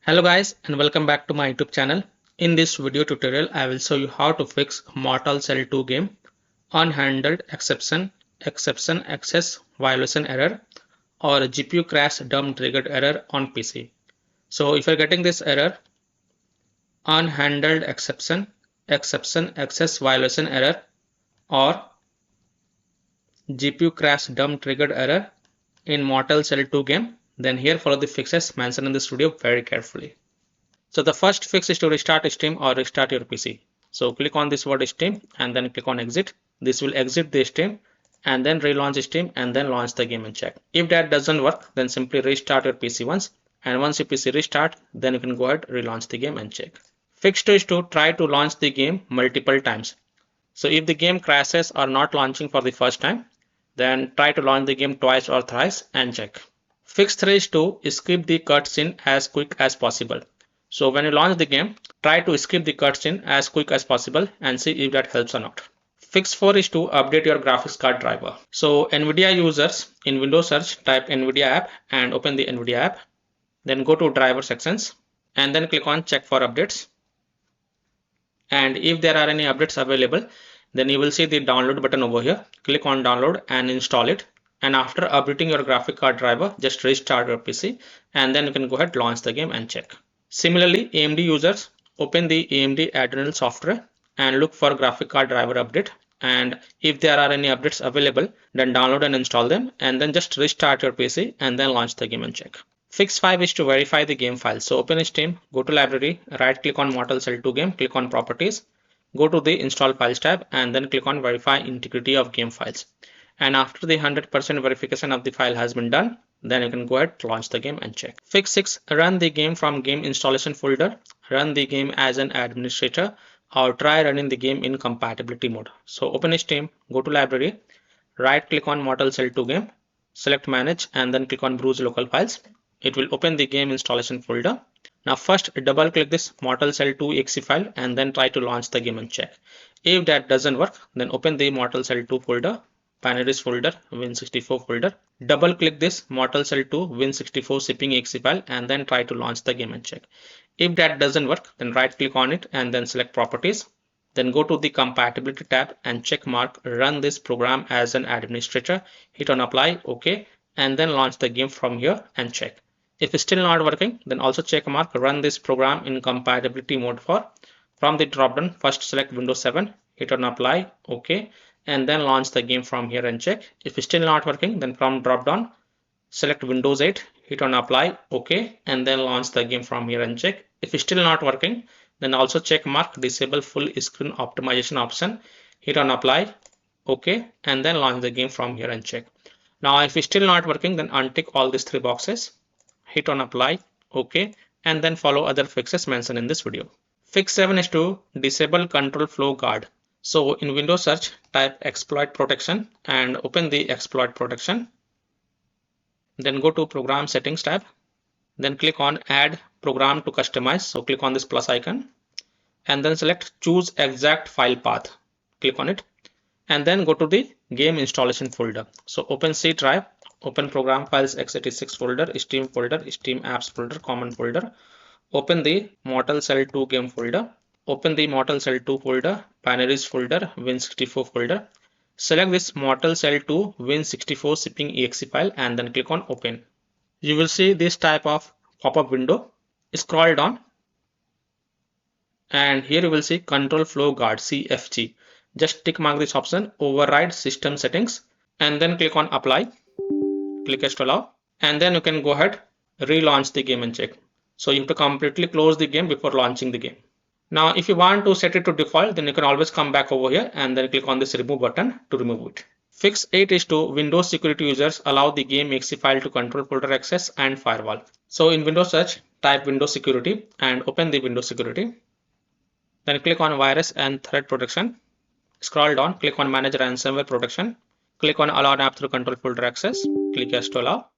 Hello guys and welcome back to my YouTube channel. In this video tutorial I will show you how to fix Mortal Shell 2 game unhandled exception access violation error or GPU crash dump triggered error on PC. So if you're getting this error unhandled exception access violation error or GPU crash dump triggered error in Mortal Shell 2 game, then here follow the fixes mentioned in this video very carefully. So the first fix is to restart Steam or restart your PC. So click on this word Steam and then click on exit. This will exit the Steam and then relaunch Steam and then launch the game and check. If that doesn't work, then simply restart your PC once, and once your PC restart, then you can go ahead relaunch the game and check. Fix 2 is to try to launch the game multiple times. So if the game crashes or not launching for the first time, then try to launch the game twice or thrice and check. Fix 3 is to skip the cutscene as quick as possible. So when you launch the game, try to skip the cutscene as quick as possible and see if that helps or not. Fix 4 is to update your graphics card driver. So NVIDIA users in Windows search type NVIDIA app and open the NVIDIA app. Then go to driver sections and then click on check for updates. And if there are any updates available, then you will see the download button over here. Click on download and install it. And after updating your graphic card driver, just restart your PC and then you can go ahead launch the game and check. Similarly, AMD users open the AMD Adrenal software and look for graphic card driver update, and if there are any updates available, then download and install them and then just restart your PC and then launch the game and check. Fix 5 is to verify the game file. So open Steam, go to library, right click on Mortal Shell 2 game, click on properties, go to the install files tab and then click on verify integrity of game files. And after the 100% verification of the file has been done, then you can go ahead launch the game and check. Fix 6, run the game from game installation folder, run the game as an administrator, or try running the game in compatibility mode. So open Steam, go to library, right click on Mortal Shell 2 game, select manage and then click on browse local files. It will open the game installation folder. Now first double click this Mortal Shell 2 exe file and then try to launch the game and check. If that doesn't work, then open the Mortal Shell 2 folder, binaries folder, Win64 folder. Double click this Mortal Shell 2 Win64 shipping exe file and then try to launch the game and check. If that doesn't work, then right click on it and then select properties. Then go to the compatibility tab and check mark run this program as an administrator. Hit on apply, OK, and then launch the game from here and check. If it's still not working, then also check mark run this program in compatibility mode for. From the drop down, first select Windows 7, hit on apply, OK, and then launch the game from here and check. If it's still not working, then from drop down, select Windows 8, hit on apply, OK, and then launch the game from here and check. If it's still not working, then also check mark disable full screen optimization option, hit on apply, OK, and then launch the game from here and check. Now if it's still not working, then untick all these three boxes, hit on apply, OK, and then follow other fixes mentioned in this video. Fix 7 is to disable control flow guard. So in Windows search type exploit protection and open the exploit protection. Then go to program settings tab. Then click on add program to customize. So click on this plus icon and then select choose exact file path. Click on it and then go to the game installation folder. So open C drive, open program files x86 folder, Steam folder, Steam apps folder, common folder. Open the Mortal Shell 2 game folder. Open the Mortal Shell 2 folder, binaries folder, Win64 folder. Select this Mortal Shell 2 Win64 shipping exe file and then click on open. You will see this type of pop-up window. Scroll down and here you will see control flow guard CFG. Just tick mark this option, override system settings, and then click on apply. Click yes to allow, and then you can go ahead relaunch the game and check. So you have to completely close the game before launching the game. Now if you want to set it to default, then you can always come back over here and then click on this remove button to remove it. Fix 8 is to Windows security users allow the game exe file to control folder access and firewall. So in Windows search type Windows security and open the Windows security. Then click on virus and threat protection. Scroll down, click on manage ransomware protection. Click on allow app through control folder access. Click yes to allow.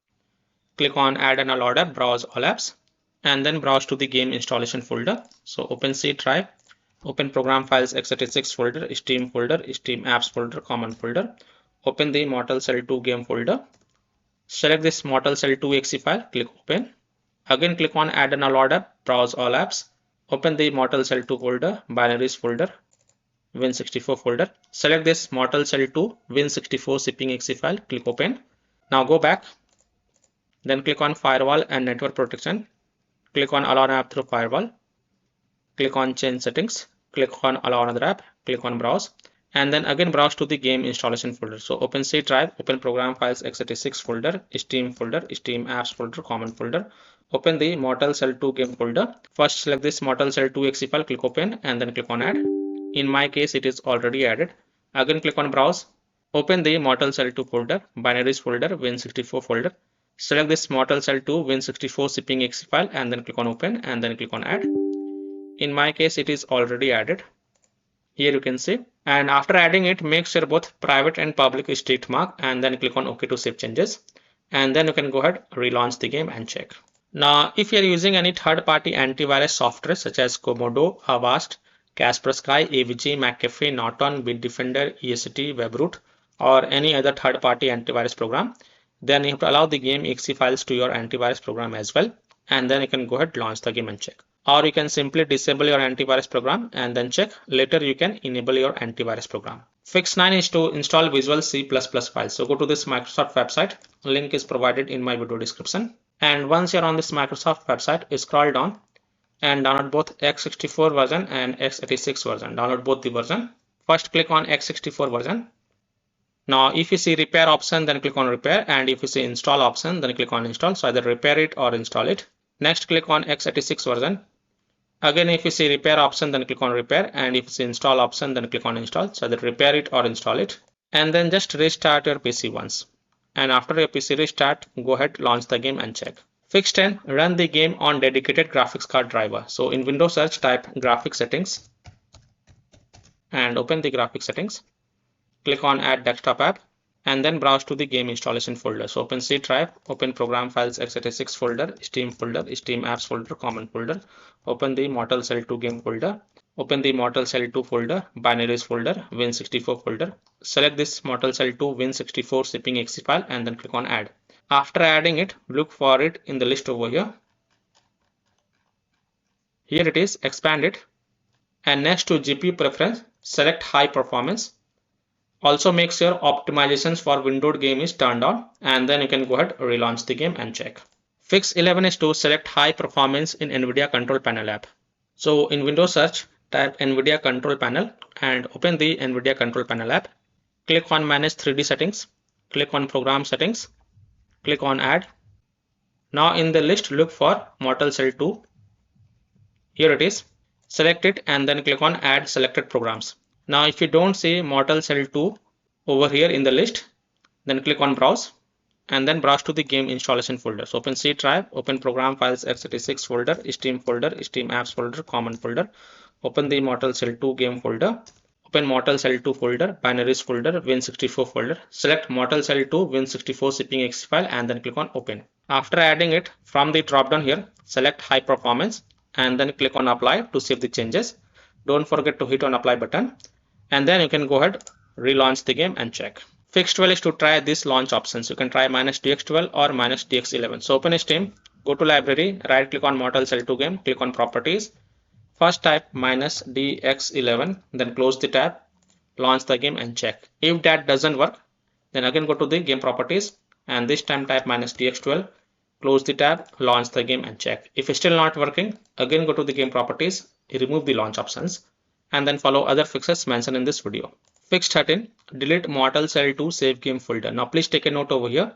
Click on add an allowed app, browse all apps, and then browse to the game installation folder. So open C drive, open program files x86 folder, Steam folder, Steam apps folder, common folder. Open the Mortal Shell 2 game folder. Select this Mortal Shell 2 exe file, click open. Again, click on Add an All app, browse all apps, open the Mortal Cell 2 folder, binaries folder, Win64 folder. Select this Mortal Cell 2 Win64 zipping exe file, click open. Now go back, then click on Firewall and Network Protection. Click on Allow an app through firewall. Click on Change settings. Click on Allow another app. Click on Browse. And then again browse to the game installation folder. So open C drive, open program files x86 folder, Steam folder, Steam apps folder, common folder. Open the Mortal Cell 2 game folder. First select this Mortal Cell 2 exe file, click open and then click on add. In my case, it is already added. Again click on browse. Open the Mortal Cell 2 folder, binaries folder, Win64 folder. Select this Mortal Cell 2 Win64 zipping exe file and then click on open and then click on add. In my case, it is already added. Here you can see. And after adding it, make sure both private and public is ticked mark and then click on OK to save changes. And then you can go ahead, relaunch the game and check. Now, if you are using any third-party antivirus software such as Komodo, Avast, Kaspersky, AVG, McAfee, Norton, Bitdefender, EST, Webroot, or any other third-party antivirus program, then you have to allow the game exe files to your antivirus program as well. And then you can go ahead, launch the game and check. Or you can simply disable your antivirus program and then check. Later you can enable your antivirus program. Fix 9 is to install Visual C++ files. So go to this Microsoft website. Link is provided in my video description. And once you're on this Microsoft website, scroll down and download both x64 version and x86 version. Download both the version. First click on x64 version. Now if you see repair option, then click on repair, and if you see install option, then click on install. So either repair it or install it. Next click on x86 version. Again, if you see repair option, then click on repair, and if you see install option, then click on install. So either repair it or install it, and then just restart your PC once. And after your PC restart, go ahead, launch the game and check. Fix 10, run the game on dedicated graphics card driver. So in Windows search, type graphics settings and open the graphics settings. Click on add desktop app and then browse to the game installation folder. So open C drive, open program files x86 folder, Steam folder, Steam apps folder, common folder. Open the Mortal Cell 2 game folder. Open the Mortal Cell 2 folder, binaries folder, Win64 folder. Select this Mortal Cell 2 Win64 zipping exe file and then click on add. After adding it, look for it in the list over here. Here it is, expand it. And next to GPU preference, select high performance. Also make sure optimizations for windowed game is turned on, and then you can go ahead, relaunch the game and check. Fix 11 is to select high performance in NVIDIA Control Panel app. So in Windows search, type NVIDIA Control Panel and open the NVIDIA Control Panel app. Click on Manage 3D Settings. Click on Program Settings. Click on Add. Now in the list, look for Mortal Cell 2. Here it is. Select it and then click on Add Selected Programs. Now if you don't see Mortal Cell 2 over here in the list, then click on Browse and then browse to the game installation folder. So open C drive, open program files x86 folder, Steam folder, Steam apps folder, common folder. Open the Mortal Cell 2 game folder. Open Mortal Cell 2 folder, binaries folder, Win64 folder. Select Mortal Cell 2 Win64 zipping exe file and then click on open. After adding it, from the drop down here, select high performance and then click on apply to save the changes. Don't forget to hit on apply button. And then you can go ahead, relaunch the game and check. Fix 12 is to try these launch options. You can try -dx12 or -dx11. So open Steam, go to library, right click on Mortal Cell 2 game, click on properties. First type -dx11, then close the tab, launch the game and check. If that doesn't work, then again go to the game properties and this time type -dx12, close the tab, launch the game and check. If it's still not working, again go to the game properties, remove the launch options, and then follow other fixes mentioned in this video. Fix 13, delete Mortal Cell 2 save game folder. Now please take a note over here.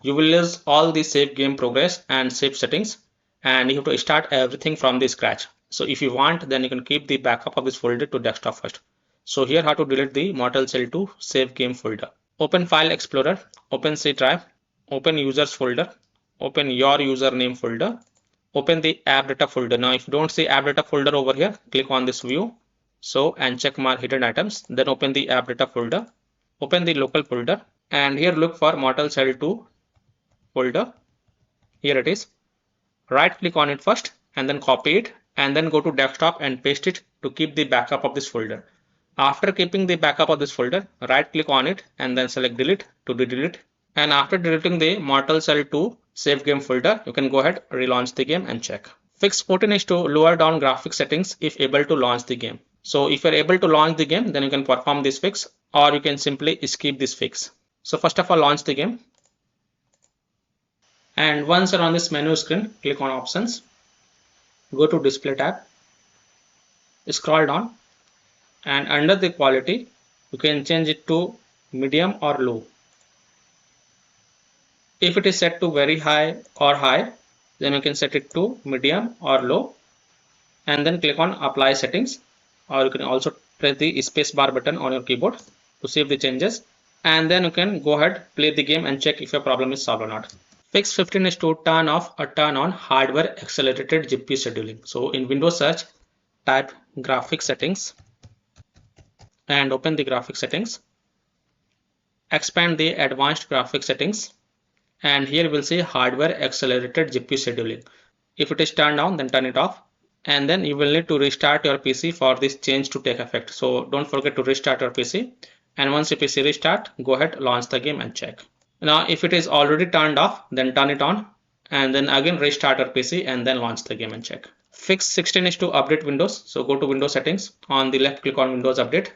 You will lose all the save game progress and save settings, and you have to start everything from the scratch. So if you want, then you can keep the backup of this folder to desktop first. So here how to delete the Mortal Cell 2 save game folder. Open File Explorer, open C drive, open Users folder, open your username folder, open the app data folder. Now if you don't see app data folder over here, click on this view. So and check mark hidden items, then open the app data folder, open the local folder, and here look for Mortal Cell 2 folder. Here it is. Right click on it first and then copy it and then go to desktop and paste it to keep the backup of this folder. After keeping the backup of this folder, right click on it and then select delete to delete. And after deleting the Mortal Cell 2 save game folder, you can go ahead, relaunch the game and check. Fix 14 is to lower down graphic settings if able to launch the game. So if you're able to launch the game, then you can perform this fix, or you can simply skip this fix. So first of all, launch the game. And once you're on this menu screen, click on options, go to display tab, scroll down, and under the quality, you can change it to medium or low. If it is set to very high or high, then you can set it to medium or low, and then click on apply settings, or you can also press the space bar button on your keyboard to save the changes, and then you can go ahead, play the game and check if your problem is solved or not. Fix 15 is to turn off or turn on hardware accelerated GPU scheduling. So in Windows search, type graphics settings and open the graphics settings. Expand the advanced graphics settings, and here we'll see hardware accelerated GPU scheduling. If it is turned on, then turn it off, and then you will need to restart your PC for this change to take effect. So don't forget to restart your PC, and once your PC restart, go ahead, launch the game and check. Now if it is already turned off, then turn it on, and then again restart your PC and then launch the game and check. Fix 16 is to update Windows. So go to Windows settings, on the left click on Windows Update,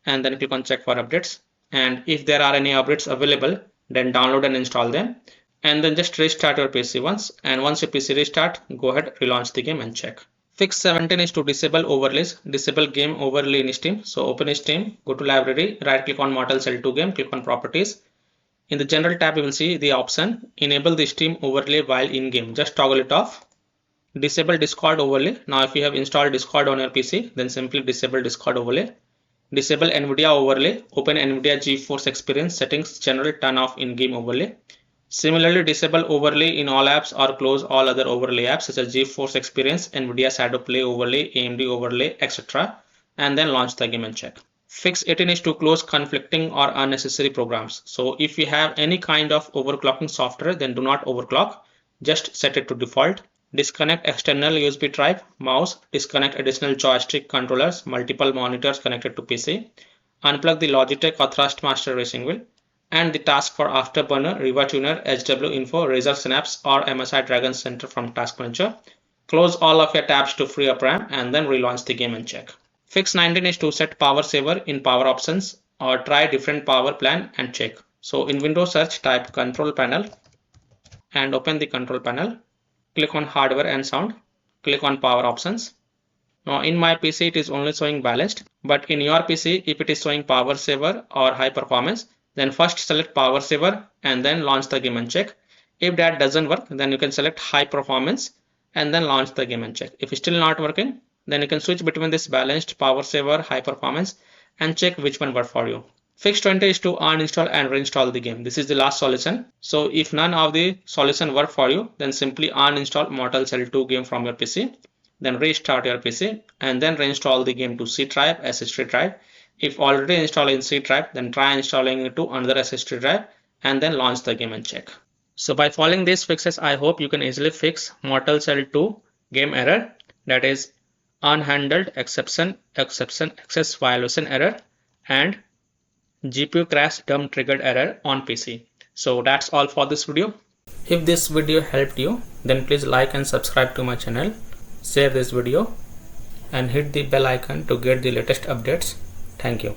and then click on check for updates, and if there are any updates available, then download and install them, and then just restart your PC once, and once your PC restart, go ahead, relaunch the game and check. Fix 17 is to disable overlays, disable game overlay in Steam. So open Steam, go to library, right click on Mortal Cell 2 game, click on properties. In the general tab, you will see the option enable the Steam overlay while in game. Just toggle it off. Disable Discord overlay. Now if you have installed Discord on your PC, then simply disable Discord overlay. Disable NVIDIA overlay, open NVIDIA GeForce Experience settings, general turn off in-game overlay. Similarly, disable overlay in all apps or close all other overlay apps such as GeForce Experience, NVIDIA Shadow Play overlay, AMD overlay, etc. and then launch the game and check. Fix 18 is to close conflicting or unnecessary programs. So if you have any kind of overclocking software, then do not overclock, just set it to default. Disconnect external USB drive, mouse, disconnect additional joystick controllers, multiple monitors connected to PC, unplug the Logitech or Thrustmaster racing wheel, and the task for Afterburner, RivaTuner, HW Info, Razer Synapse or MSI Dragon Center from Task Manager. Close all of your tabs to free up RAM and then relaunch the game and check. Fix 19 is to set power saver in power options or try different power plan and check. So in Windows search, type control panel and open the control panel. Click on hardware and sound, click on power options. Now in my PC it is only showing balanced, but in your PC if it is showing power saver or high performance, then first select power saver and then launch the game and check. If that doesn't work, then you can select high performance and then launch the game and check. If it's still not working, then you can switch between this balanced, power saver, high performance and check which one works for you. Fix 20 is to uninstall and reinstall the game. This is the last solution. So if none of the solution work for you, then simply uninstall Mortal Cell 2 game from your PC, then restart your PC and then reinstall the game to C drive, SSD drive. If already installed in C drive, then try installing it to another SSD drive and then launch the game and check. So by following these fixes, I hope you can easily fix Mortal Cell 2 game error, that is unhandled exception access violation error and GPU crash dump triggered error on PC. So that's all for this video. If this video helped you, then please like and subscribe to my channel, share this video and hit the bell icon to get the latest updates. Thank you.